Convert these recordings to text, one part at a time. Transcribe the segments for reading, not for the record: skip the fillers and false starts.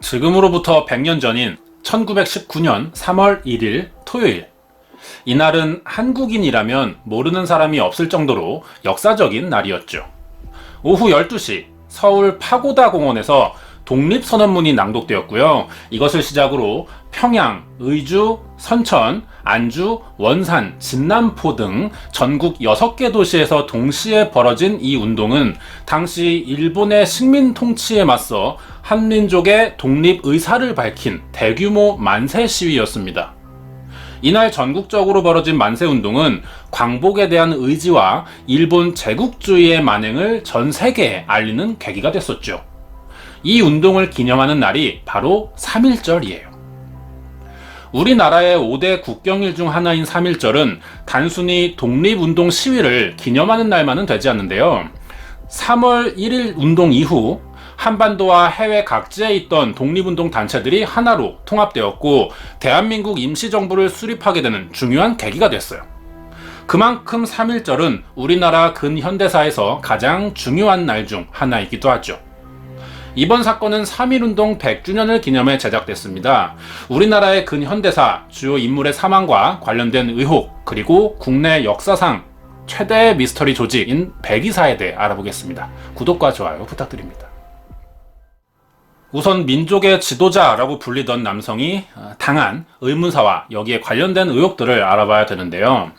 지금으로부터 100년 전인 1919년 3월 1일 토요일. 이날은 한국인이라면 모르는 사람이 없을 정도로 역사적인 날이었죠. 오후 12시 서울 파고다 공원에서 독립선언문이 낭독되었고요. 이것을 시작으로 평양, 의주, 선천, 안주, 원산, 진남포 등 전국 6개 도시에서 동시에 벌어진 이 운동은 당시 일본의 식민 통치에 맞서 한민족의 독립 의사를 밝힌 대규모 만세 시위였습니다. 이날 전국적으로 벌어진 만세운동은 광복에 대한 의지와 일본 제국주의의 만행을 전 세계에 알리는 계기가 됐었죠. 이 운동을 기념하는 날이 바로 3.1절이에요. 우리나라의 5대 국경일 중 하나인 3.1절은 단순히 독립운동 시위를 기념하는 날만은 되지 않는데요. 3월 1일 운동 이후 한반도와 해외 각지에 있던 독립운동 단체들이 하나로 통합되었고 대한민국 임시정부를 수립하게 되는 중요한 계기가 됐어요. 그만큼 3.1절은 우리나라 근현대사에서 가장 중요한 날 중 하나이기도 하죠. 이번 사건은 3.1운동 100주년을 기념해 제작됐습니다. 우리나라의 근현대사 주요 인물의 사망과 관련된 의혹, 그리고 국내 역사상 최대의 미스터리 조직인 백이사에 대해 알아보겠습니다. 구독과 좋아요 부탁드립니다. 우선 민족의 지도자라고 불리던 남성이 당한 의문사와 여기에 관련된 의혹들을 알아봐야 되는데요.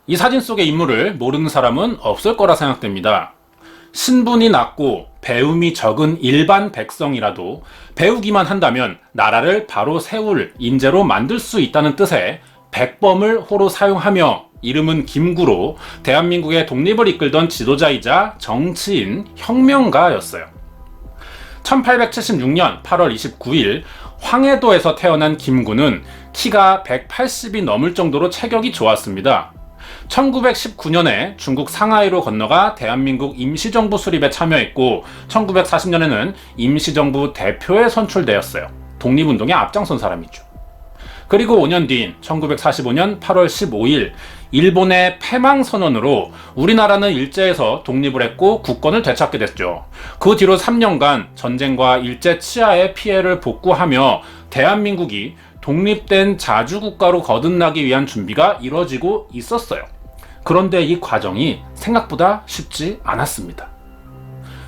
이 사진 속의 인물을 모르는 사람은 없을 거라 생각됩니다. 신분이 낮고 배움이 적은 일반 백성이라도 배우기만 한다면 나라를 바로 세울 인재로 만들 수 있다는 뜻의 백범을 호로 사용하며 이름은 김구로 대한민국의 독립을 이끌던 지도자이자 정치인, 혁명가였어요. 1876년 8월 29일 황해도에서 태어난 김구는 키가 180이 넘을 정도로 체격이 좋았습니다. 1919년에 중국 상하이로 건너가 대한민국 임시정부 수립에 참여했고 1940년에는 임시정부 대표에 선출되었어요. 독립운동에 앞장선 사람이죠. 그리고 5년 뒤인 1945년 8월 15일 일본의 패망선언으로 우리나라는 일제에서 독립을 했고 국권을 되찾게 됐죠. 그 뒤로 3년간 전쟁과 일제 치하의 피해를 복구하며 대한민국이 독립된 자주국가로 거듭나기 위한 준비가 이뤄지고 있었어요. 그런데 이 과정이 생각보다 쉽지 않았습니다.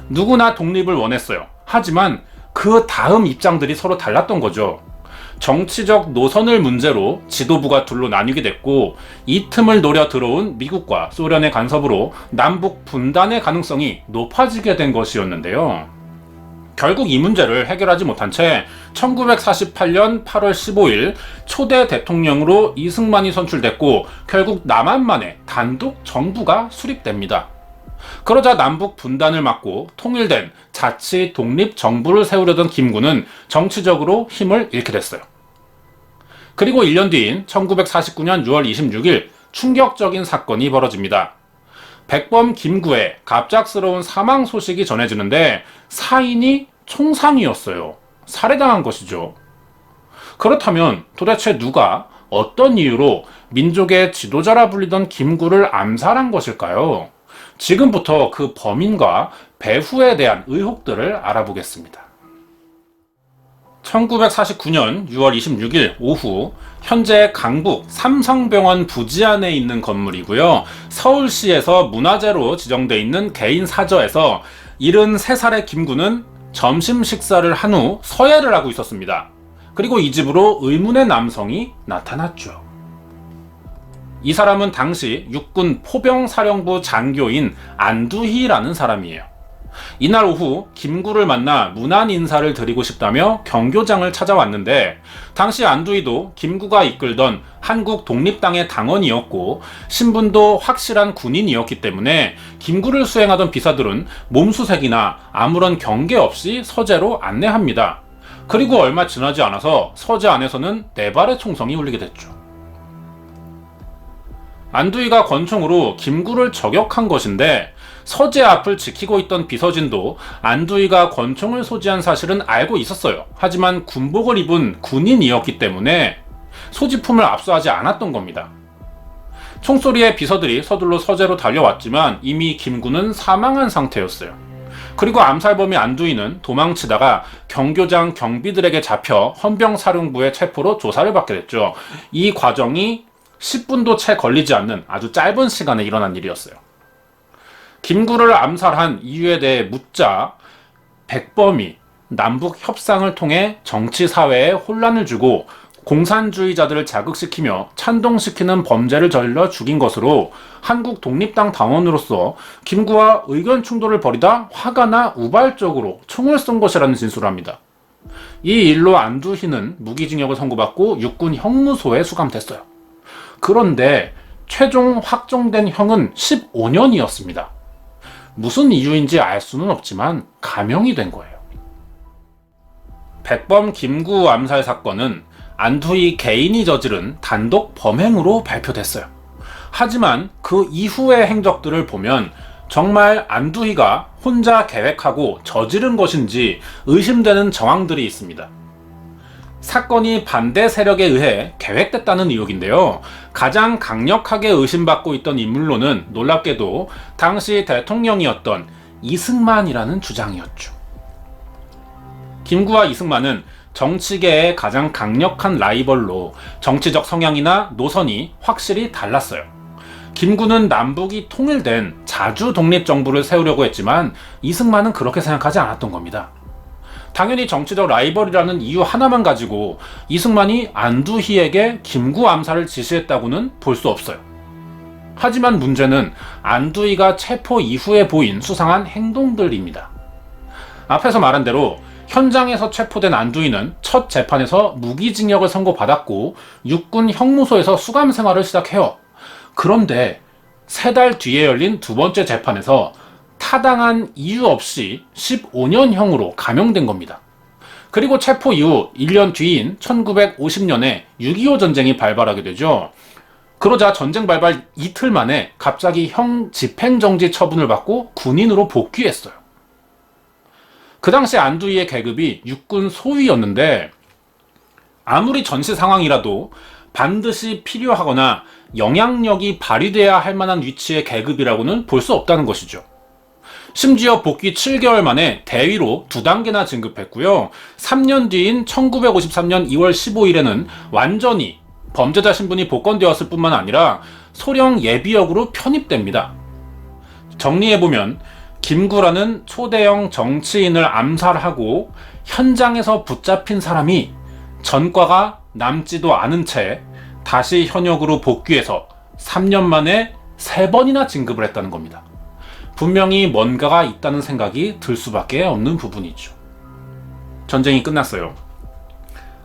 누구나 독립을 원했어요. 하지만 그 다음 입장들이 서로 달랐던 거죠. 정치적 노선을 문제로 지도부가 둘로 나뉘게 됐고 이 틈을 노려 들어온 미국과 소련의 간섭으로 남북 분단의 가능성이 높아지게 된 것이었는데요. 결국 이 문제를 해결하지 못한 채 1948년 8월 15일 초대 대통령으로 이승만이 선출됐고 결국 남한만의 단독 정부가 수립됩니다. 그러자 남북 분단을 막고 통일된 자치 독립 정부를 세우려던 김구는 정치적으로 힘을 잃게 됐어요. 그리고 1년 뒤인 1949년 6월 26일 충격적인 사건이 벌어집니다. 백범 김구의 갑작스러운 사망 소식이 전해지는데 사인이 총상이었어요. 살해당한 것이죠. 그렇다면 도대체 누가 어떤 이유로 민족의 지도자라 불리던 김구를 암살한 것일까요? 지금부터 그 범인과 배후에 대한 의혹들을 알아보겠습니다. 1949년 6월 26일 오후 현재 강북 삼성병원 부지 안에 있는 건물이고요. 서울시에서 문화재로 지정돼 있는 개인 사저에서 73살의 김구는 점심 식사를 한 후 서예를 하고 있었습니다. 그리고 이 집으로 의문의 남성이 나타났죠. 이 사람은 당시 육군 포병사령부 장교인 안두희라는 사람이에요. 이날 오후 김구를 만나 문안 인사를 드리고 싶다며 경교장을 찾아왔는데 당시 안두희도 김구가 이끌던 한국 독립당의 당원이었고 신분도 확실한 군인이었기 때문에 김구를 수행하던 비사들은 몸수색이나 아무런 경계 없이 서재로 안내합니다. 그리고 얼마 지나지 않아서 서재 안에서는 4발의 총성이 울리게 됐죠. 안두희가 권총으로 김구를 저격한 것인데 서재 앞을 지키고 있던 비서진도 안두희가 권총을 소지한 사실은 알고 있었어요. 하지만 군복을 입은 군인이었기 때문에 소지품을 압수하지 않았던 겁니다. 총소리에 비서들이 서둘러 서재로 달려왔지만 이미 김구는 사망한 상태였어요. 그리고 암살범이 안두희는 도망치다가 경교장 경비들에게 잡혀 헌병사령부의 체포로 조사를 받게 됐죠. 이 과정이 10분도 채 걸리지 않는 아주 짧은 시간에 일어난 일이었어요. 김구를 암살한 이유에 대해 묻자 백범이 남북 협상을 통해 정치 사회에 혼란을 주고 공산주의자들을 자극시키며 찬동시키는 범죄를 저질러 죽인 것으로 한국 독립당 당원으로서 김구와 의견 충돌을 벌이다 화가 나 우발적으로 총을 쏜 것이라는 진술을 합니다. 이 일로 안두희는 무기징역을 선고받고 육군 형무소에 수감됐어요. 그런데 최종 확정된 형은 15년이었습니다. 무슨 이유인지 알 수는 없지만 감형이 된 거예요. 백범 김구 암살 사건은 안두희 개인이 저지른 단독 범행으로 발표됐어요. 하지만 그 이후의 행적들을 보면 정말 안두희가 혼자 계획하고 저지른 것인지 의심되는 정황들이 있습니다. 사건이 반대 세력에 의해 계획됐다는 의혹인데요. 가장 강력하게 의심받고 있던 인물로는 놀랍게도 당시 대통령이었던 이승만이라는 주장이었죠. 김구와 이승만은 정치계의 가장 강력한 라이벌로 정치적 성향이나 노선이 확실히 달랐어요. 김구는 남북이 통일된 자주 독립정부를 세우려고 했지만 이승만은 그렇게 생각하지 않았던 겁니다. 당연히 정치적 라이벌이라는 이유 하나만 가지고 이승만이 안두희에게 김구 암살을 지시했다고는 볼 수 없어요. 하지만 문제는 안두희가 체포 이후에 보인 수상한 행동들입니다. 앞에서 말한 대로 현장에서 체포된 안두희는 첫 재판에서 무기징역을 선고받았고 육군 형무소에서 수감 생활을 시작해요. 그런데 3달 뒤에 열린 두 번째 재판에서 타당한 이유 없이 15년형으로 감형된 겁니다. 그리고 체포 이후 1년 뒤인 1950년에 6.25 전쟁이 발발하게 되죠. 그러자 전쟁 발발 이틀 만에 갑자기 형 집행정지 처분을 받고 군인으로 복귀했어요. 그 당시 안두희의 계급이 육군 소위였는데 아무리 전시 상황이라도 반드시 필요하거나 영향력이 발휘돼야 할 만한 위치의 계급이라고는 볼 수 없다는 것이죠. 심지어 복귀 7개월 만에 대위로 2단계나 진급했고요. 3년 뒤인 1953년 2월 15일에는 완전히 범죄자 신분이 복권되었을 뿐만 아니라 소령 예비역으로 편입됩니다. 정리해보면 김구라는 초대형 정치인을 암살하고 현장에서 붙잡힌 사람이 전과가 남지도 않은 채 다시 현역으로 복귀해서 3년 만에 3번이나 진급을 했다는 겁니다. 분명히 뭔가가 있다는 생각이 들 수밖에 없는 부분이죠. 전쟁이 끝났어요.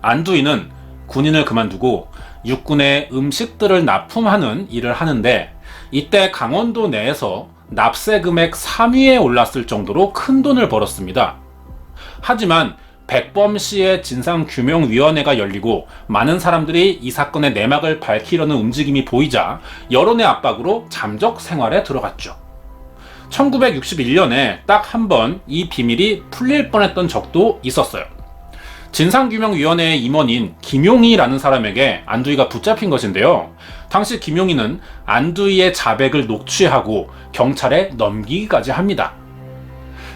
안두희는 군인을 그만두고 육군에 음식들을 납품하는 일을 하는데 이때 강원도 내에서 납세 금액 3위에 올랐을 정도로 큰 돈을 벌었습니다. 하지만 백범 씨의 진상규명위원회가 열리고 많은 사람들이 이 사건의 내막을 밝히려는 움직임이 보이자 여론의 압박으로 잠적 생활에 들어갔죠. 1961년에 딱 한 번 이 비밀이 풀릴 뻔했던 적도 있었어요. 진상규명위원회의 임원인 김용희라는 사람에게 안두희가 붙잡힌 것인데요. 당시 김용희는 안두희의 자백을 녹취하고 경찰에 넘기기까지 합니다.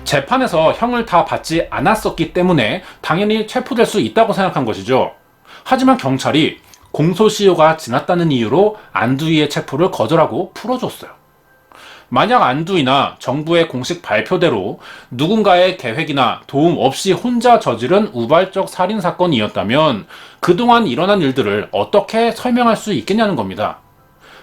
재판에서 형을 다 받지 않았었기 때문에 당연히 체포될 수 있다고 생각한 것이죠. 하지만 경찰이 공소시효가 지났다는 이유로 안두희의 체포를 거절하고 풀어줬어요. 만약 안두희나 정부의 공식 발표대로 누군가의 계획이나 도움 없이 혼자 저지른 우발적 살인사건이었다면 그동안 일어난 일들을 어떻게 설명할 수 있겠냐는 겁니다.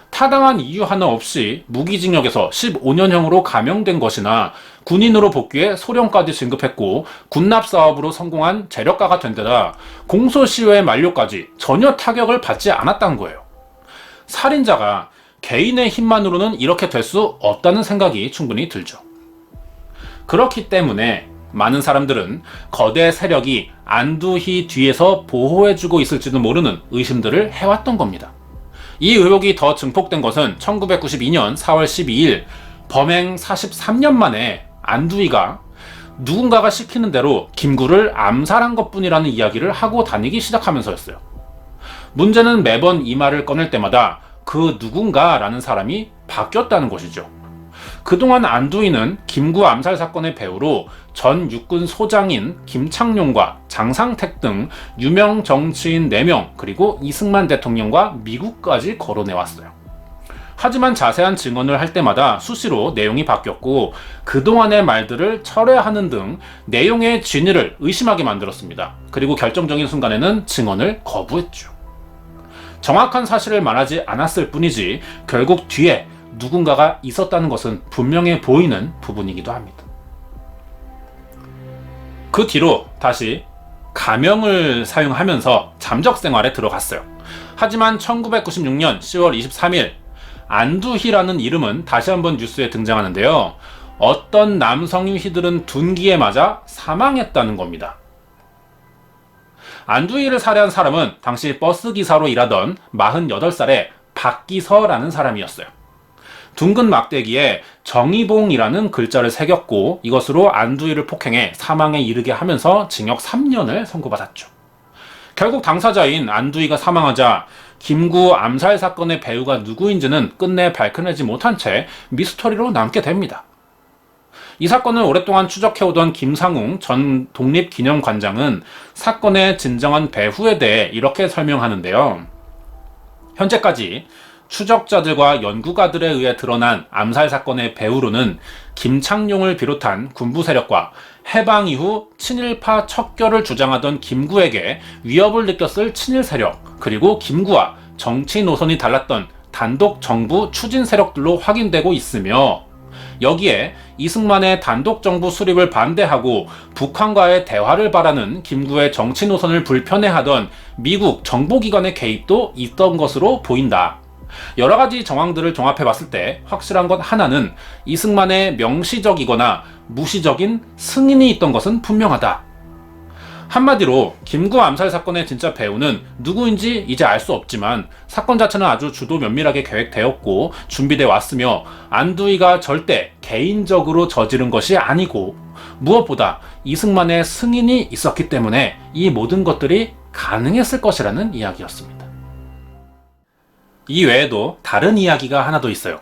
타당한 이유 하나 없이 무기징역에서 15년형으로 감형된 것이나 군인으로 복귀해 소령까지 진급했고 군납사업으로 성공한 재력가가 된 데다 공소시효의 만료까지 전혀 타격을 받지 않았다는 거예요. 살인자가 개인의 힘만으로는 이렇게 될 수 없다는 생각이 충분히 들죠. 그렇기 때문에 많은 사람들은 거대 세력이 안두희 뒤에서 보호해주고 있을지도 모르는 의심들을 해왔던 겁니다. 이 의혹이 더 증폭된 것은 1992년 4월 12일 범행 43년 만에 안두희가 누군가가 시키는 대로 김구를 암살한 것뿐이라는 이야기를 하고 다니기 시작하면서였어요. 문제는 매번 이 말을 꺼낼 때마다 그 누군가라는 사람이 바뀌었다는 것이죠. 그동안 안두희는 김구 암살 사건의 배후로 전 육군 소장인 김창룡과 장상택 등 유명 정치인 4명 그리고 이승만 대통령과 미국까지 거론해왔어요. 하지만 자세한 증언을 할 때마다 수시로 내용이 바뀌었고 그동안의 말들을 철회하는 등 내용의 진위를 의심하게 만들었습니다. 그리고 결정적인 순간에는 증언을 거부했죠. 정확한 사실을 말하지 않았을 뿐이지 결국 뒤에 누군가가 있었다는 것은 분명해 보이는 부분이기도 합니다. 그 뒤로 다시 가명을 사용하면서 잠적 생활에 들어갔어요. 하지만 1996년 10월 23일 안두희라는 이름은 다시 한번 뉴스에 등장하는데요. 어떤 남성이 휘두른 둔기에 맞아 사망했다는 겁니다. 안두희를 살해한 사람은 당시 버스기사로 일하던 48살의 박기서라는 사람이었어요. 둥근 막대기에 정의봉이라는 글자를 새겼고 이것으로 안두희를 폭행해 사망에 이르게 하면서 징역 3년을 선고받았죠. 결국 당사자인 안두희가 사망하자 김구 암살 사건의 배우가 누구인지는 끝내 밝혀내지 못한 채 미스터리로 남게 됩니다. 이 사건을 오랫동안 추적해오던 김상웅 전 독립기념관장은 사건의 진정한 배후에 대해 이렇게 설명하는데요. 현재까지 추적자들과 연구가들에 의해 드러난 암살 사건의 배후로는 김창룡을 비롯한 군부 세력과 해방 이후 친일파 척결을 주장하던 김구에게 위협을 느꼈을 친일 세력, 그리고 김구와 정치 노선이 달랐던 단독 정부 추진 세력들로 확인되고 있으며 여기에 이승만의 단독 정부 수립을 반대하고 북한과의 대화를 바라는 김구의 정치 노선을 불편해하던 미국 정보기관의 개입도 있던 것으로 보인다. 여러 가지 정황들을 종합해 봤을 때 확실한 것 하나는 이승만의 명시적이거나 무시적인 승인이 있던 것은 분명하다. 한마디로 김구 암살 사건의 진짜 배우는 누구인지 이제 알 수 없지만 사건 자체는 아주 주도 면밀하게 계획되었고 준비돼 왔으며 안두희가 절대 개인적으로 저지른 것이 아니고 무엇보다 이승만의 승인이 있었기 때문에 이 모든 것들이 가능했을 것이라는 이야기였습니다. 이 외에도 다른 이야기가 하나 더 있어요.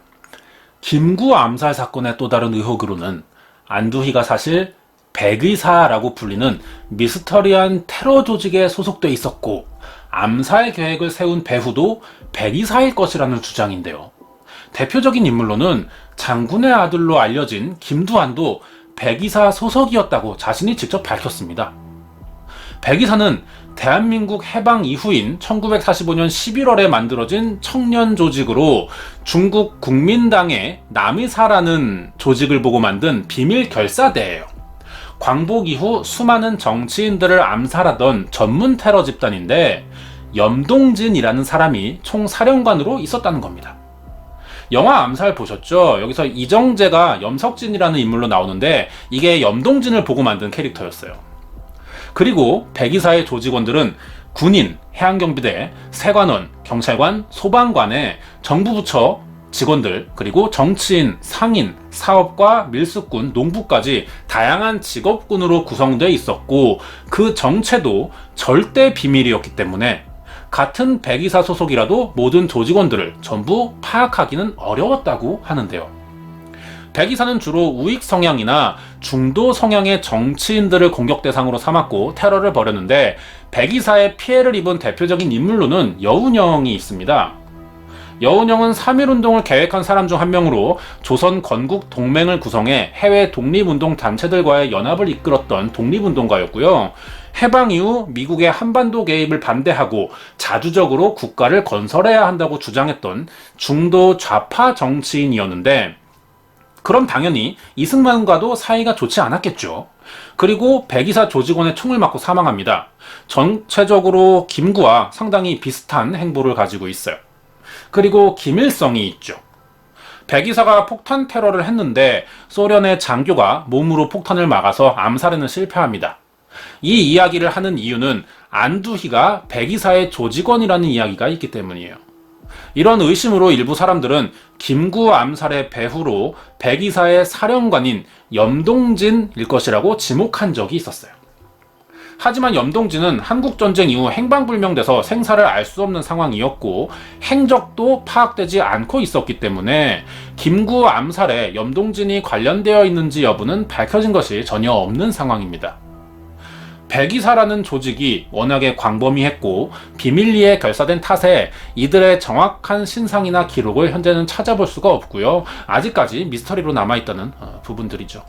김구 암살 사건의 또 다른 의혹으로는 안두희가 사실 백의사라고 불리는 미스터리한 테러 조직에 소속돼 있었고 암살 계획을 세운 배후도 백의사일 것이라는 주장인데요. 대표적인 인물로는 장군의 아들로 알려진 김두한도 백의사 소속이었다고 자신이 직접 밝혔습니다. 백의사는 대한민국 해방 이후인 1945년 11월에 만들어진 청년 조직으로 중국 국민당의 남의사라는 조직을 보고 만든 비밀 결사대예요. 광복 이후 수많은 정치인들을 암살하던 전문 테러 집단인데 염동진이라는 사람이 총사령관으로 있었다는 겁니다. 영화 암살 보셨죠? 여기서 이정재가 염석진이라는 인물로 나오는데 이게 염동진을 보고 만든 캐릭터였어요. 그리고 백의사의 조직원들은 군인, 해양경비대, 세관원, 경찰관, 소방관의 정부 부처 직원들, 그리고 정치인, 상인, 사업가, 밀수꾼, 농부까지 다양한 직업군으로 구성되어 있었고 그 정체도 절대 비밀이었기 때문에 같은 백의사 소속이라도 모든 조직원들을 전부 파악하기는 어려웠다고 하는데요. 백의사는 주로 우익 성향이나 중도 성향의 정치인들을 공격 대상으로 삼았고 테러를 벌였는데 백의사의 피해를 입은 대표적인 인물로는 여운형이 있습니다. 여운형은 3.1운동을 계획한 사람 중 한 명으로 조선 건국 동맹을 구성해 해외 독립운동 단체들과의 연합을 이끌었던 독립운동가였고요. 해방 이후 미국의 한반도 개입을 반대하고 자주적으로 국가를 건설해야 한다고 주장했던 중도 좌파 정치인이었는데 그럼 당연히 이승만과도 사이가 좋지 않았겠죠. 그리고 백의사 조직원의 총을 맞고 사망합니다. 전체적으로 김구와 상당히 비슷한 행보를 가지고 있어요. 그리고 김일성이 있죠. 백의사가 폭탄 테러를 했는데 소련의 장교가 몸으로 폭탄을 막아서 암살에는 실패합니다. 이 이야기를 하는 이유는 안두희가 백의사의 조직원이라는 이야기가 있기 때문이에요. 이런 의심으로 일부 사람들은 김구 암살의 배후로 백의사의 사령관인 염동진일 것이라고 지목한 적이 있었어요. 하지만 염동진은 한국전쟁 이후 행방불명돼서 생사를 알 수 없는 상황이었고 행적도 파악되지 않고 있었기 때문에 김구 암살에 염동진이 관련되어 있는지 여부는 밝혀진 것이 전혀 없는 상황입니다. 백이사라는 조직이 워낙에 광범위했고 비밀리에 결사된 탓에 이들의 정확한 신상이나 기록을 현재는 찾아볼 수가 없고요. 아직까지 미스터리로 남아있다는 부분들이죠.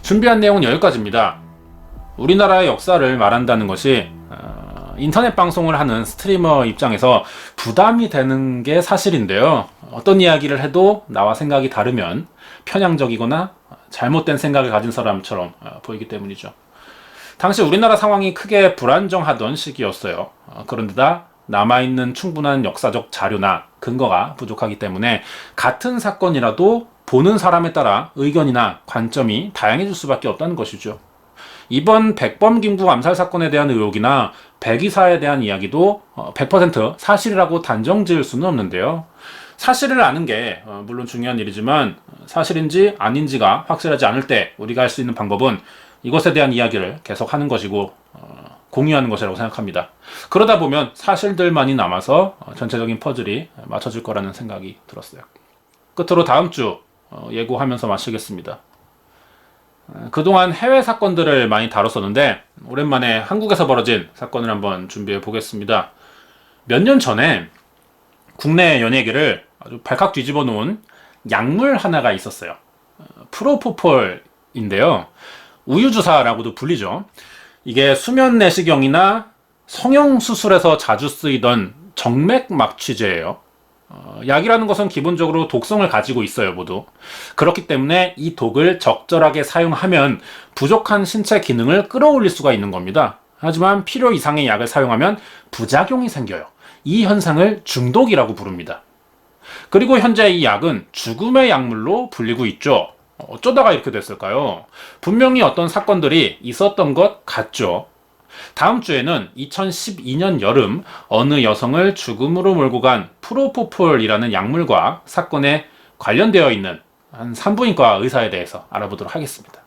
준비한 내용은 여기까지입니다. 우리나라의 역사를 말한다는 것이 인터넷 방송을 하는 스트리머 입장에서 부담이 되는 게 사실인데요. 어떤 이야기를 해도 나와 생각이 다르면 편향적이거나 잘못된 생각을 가진 사람처럼 보이기 때문이죠. 당시 우리나라 상황이 크게 불안정하던 시기였어요. 그런데다 남아있는 충분한 역사적 자료나 근거가 부족하기 때문에 같은 사건이라도 보는 사람에 따라 의견이나 관점이 다양해질 수밖에 없다는 것이죠. 이번 백범 김구 암살 사건에 대한 의혹이나 백이사에 대한 이야기도 100% 사실이라고 단정 지을 수는 없는데요. 사실을 아는 게 물론 중요한 일이지만 사실인지 아닌지가 확실하지 않을 때 우리가 할 수 있는 방법은 이것에 대한 이야기를 계속 하는 것이고 공유하는 것이라고 생각합니다. 그러다 보면 사실들만이 남아서 전체적인 퍼즐이 맞춰질 거라는 생각이 들었어요. 끝으로 다음 주 예고하면서 마치겠습니다. 그동안 해외 사건들을 많이 다뤘었는데 오랜만에 한국에서 벌어진 사건을 한번 준비해 보겠습니다. 몇 년 전에 국내 연예계를 아주 발칵 뒤집어 놓은 약물 하나가 있었어요. 프로포폴인데요. 우유주사라고도 불리죠. 이게 수면 내시경이나 성형수술에서 자주 쓰이던 정맥막취제예요. 약이라는 것은 기본적으로 독성을 가지고 있어요, 모두. 그렇기 때문에 이 독을 적절하게 사용하면 부족한 신체 기능을 끌어올릴 수가 있는 겁니다. 하지만 필요 이상의 약을 사용하면 부작용이 생겨요. 이 현상을 중독이라고 부릅니다. 그리고 현재 이 약은 죽음의 약물로 불리고 있죠. 어쩌다가 이렇게 됐을까요? 분명히 어떤 사건들이 있었던 것 같죠. 다음 주에는 2012년 여름 어느 여성을 죽음으로 몰고 간 프로포폴이라는 약물과 사건에 관련되어 있는 한 산부인과 의사에 대해서 알아보도록 하겠습니다.